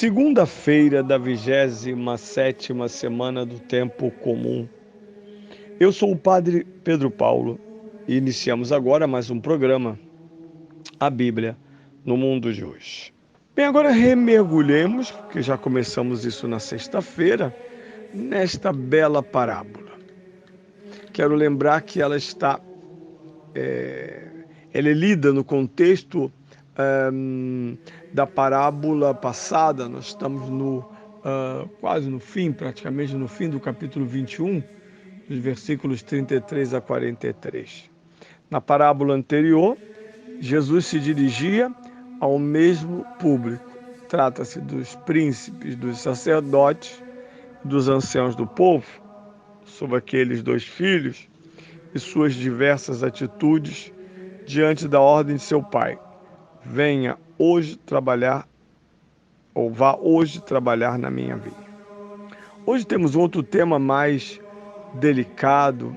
Segunda-feira da 27ª semana do Tempo Comum. Eu sou o Padre Pedro Paulo e iniciamos agora mais um programa, a Bíblia no Mundo de Hoje. Bem, agora remergulhemos, porque já começamos isso na sexta-feira, nesta bela parábola. Quero lembrar que ela é lida no contexto da parábola passada. Nós estamos quase no fim, praticamente no fim do capítulo 21, dos versículos 33 a 43. Na parábola anterior, Jesus se dirigia ao mesmo público. Trata-se dos príncipes, dos sacerdotes, dos anciãos do povo, sobre aqueles dois filhos e suas diversas atitudes diante da ordem de seu pai. Venha hoje trabalhar, ou vá hoje trabalhar na minha vinha. Hoje temos outro tema mais delicado,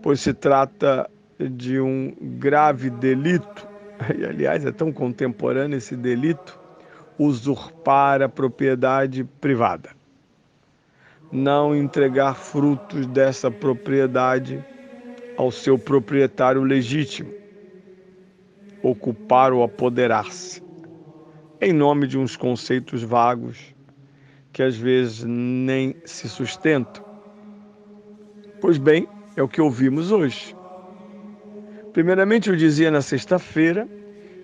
pois se trata de um grave delito, e aliás é tão contemporâneo esse delito, usurpar a propriedade privada. Não entregar frutos dessa propriedade ao seu proprietário legítimo, ocupar ou apoderar-se, em nome de uns conceitos vagos que às vezes nem se sustentam. Pois bem, é o que ouvimos hoje. Primeiramente, eu dizia na sexta-feira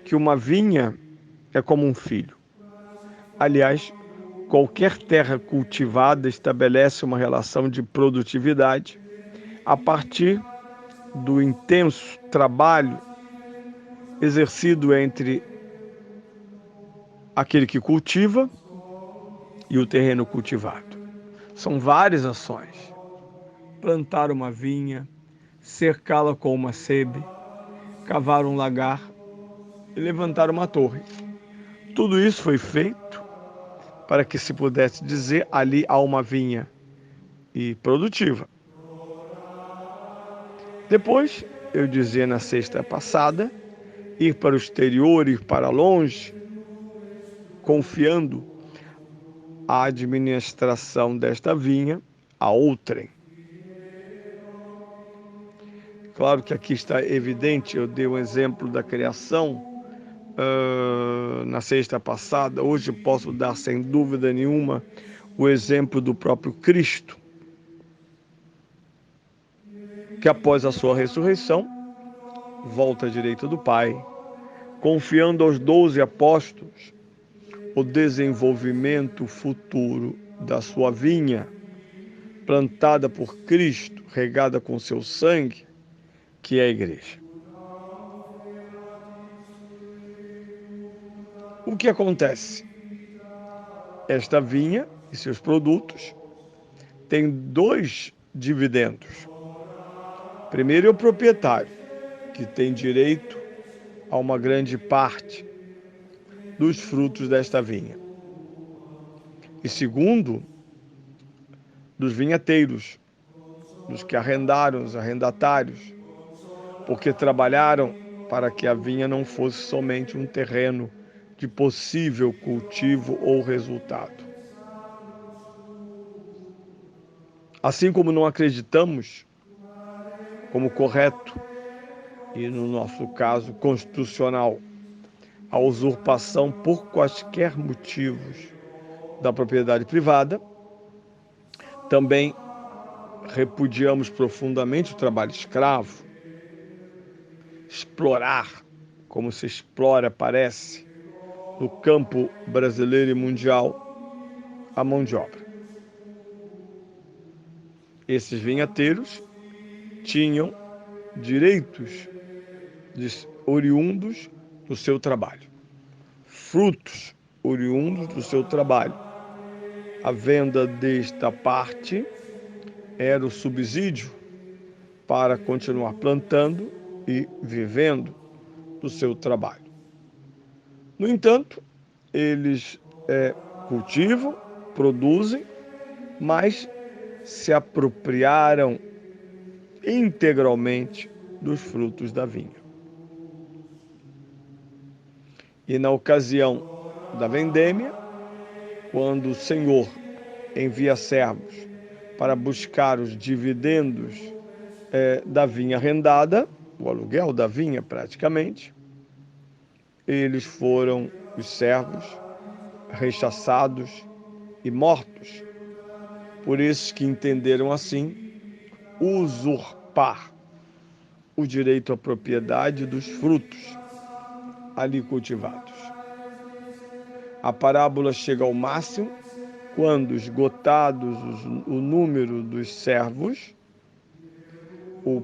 que uma vinha é como um filho. Aliás, qualquer terra cultivada estabelece uma relação de produtividade a partir do intenso trabalho exercido entre aquele que cultiva e o terreno cultivado. São várias ações: plantar uma vinha, cercá-la com uma sebe, cavar um lagar e levantar uma torre. Tudo isso foi feito para que se pudesse dizer: ali há uma vinha e produtiva. Depois, eu dizia na sexta passada, ir para o exterior, ir para longe, confiando a administração desta vinha a outrem. Claro que aqui está evidente, eu dei um exemplo da criação na sexta passada. Hoje posso dar sem dúvida nenhuma o exemplo do próprio Cristo, que após a sua ressurreição volta à direita do Pai, confiando aos 12 apóstolos o desenvolvimento futuro da sua vinha, plantada por Cristo, regada com seu sangue, que é a igreja. O que acontece? Esta vinha e seus produtos têm dois dividendos. Primeiro é o proprietário, que tem direito a uma grande parte dos frutos desta vinha. E segundo, dos vinhateiros, dos que arrendaram, os arrendatários, porque trabalharam para que a vinha não fosse somente um terreno de possível cultivo ou resultado. Assim como não acreditamos como correto, e no nosso caso constitucional, a usurpação por quaisquer motivos da propriedade privada, também repudiamos profundamente o trabalho escravo. Explorar, como se explora, parece, no campo brasileiro e mundial, a mão de obra. Esses vinhateiros tinham direitos oriundos do seu trabalho, frutos oriundos do seu trabalho. A venda desta parte era o subsídio para continuar plantando e vivendo do seu trabalho. No entanto, eles cultivam, produzem, mas se apropriaram integralmente dos frutos da vinha. E na ocasião da vendêmia, quando o Senhor envia servos para buscar os dividendos da vinha arrendada, o aluguel da vinha praticamente, eles foram, os servos, rechaçados e mortos. Por isso que entenderam assim usurpar o direito à propriedade dos frutos ali cultivados. A parábola chega ao máximo quando, esgotados o número dos servos, o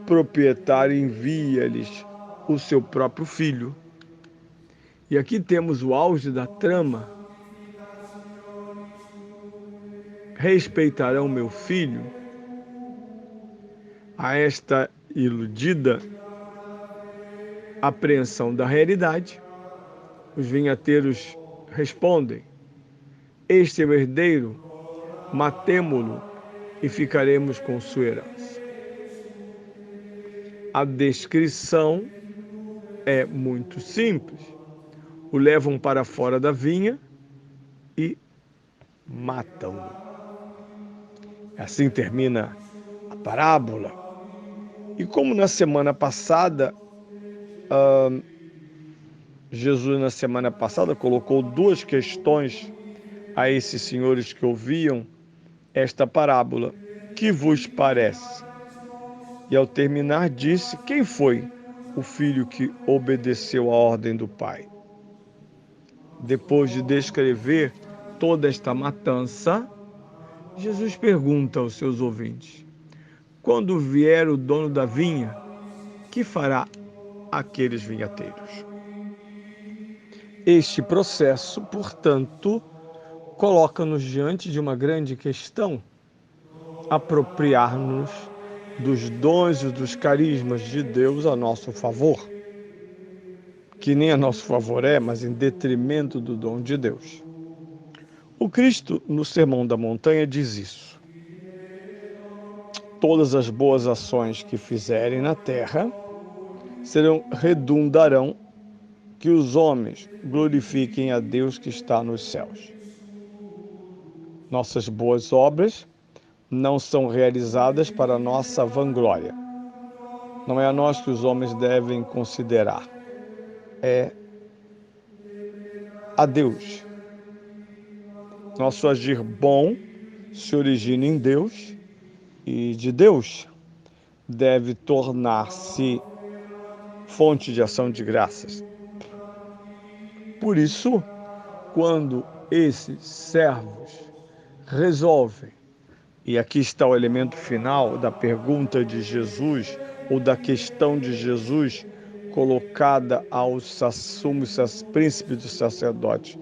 proprietário envia-lhes o seu próprio filho. E aqui temos o auge da trama. Respeitarão meu filho? A esta iludida apreensão da realidade, os vinhateiros respondem: este é o herdeiro, matemo-lo e ficaremos com sua herança. A descrição é muito simples. O levam para fora da vinha e matam-no. Assim termina a parábola. E como na semana passada, Jesus na semana passada colocou duas questões a esses senhores que ouviam esta parábola: que vos parece? E ao terminar disse: quem foi o filho que obedeceu à ordem do pai? Depois de descrever toda esta matança, Jesus pergunta aos seus ouvintes: quando vier o dono da vinha, que fará aqueles vinhateiros? Este processo, portanto, coloca-nos diante de uma grande questão: apropriar-nos dos dons e dos carismas de Deus a nosso favor, que nem a nosso favor mas em detrimento do dom de Deus. O Cristo, no Sermão da Montanha, diz isso: todas as boas ações que fizerem na terra redundarão que os homens glorifiquem a Deus que está nos céus. Nossas boas obras não são realizadas para nossa vanglória. Não é a nós que os homens devem considerar, é a Deus. Nosso agir bom se origina em Deus e de Deus deve tornar-se fonte de ação de graças. Por isso, quando esses servos resolvem, e aqui está o elemento final da pergunta de Jesus, ou da questão de Jesus, colocada aos sumos príncipes dos sacerdotes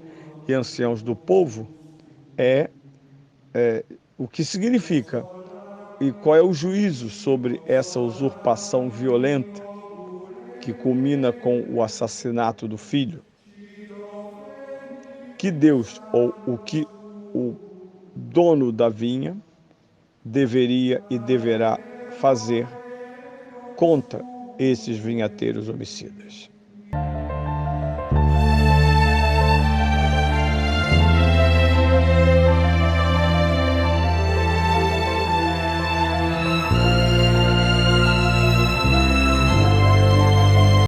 e anciãos do povo, é o que significa e qual é o juízo sobre essa usurpação violenta que culmina com o assassinato do filho. Que Deus, ou o que o dono da vinha deveria e deverá fazer contra esses vinhateiros homicidas.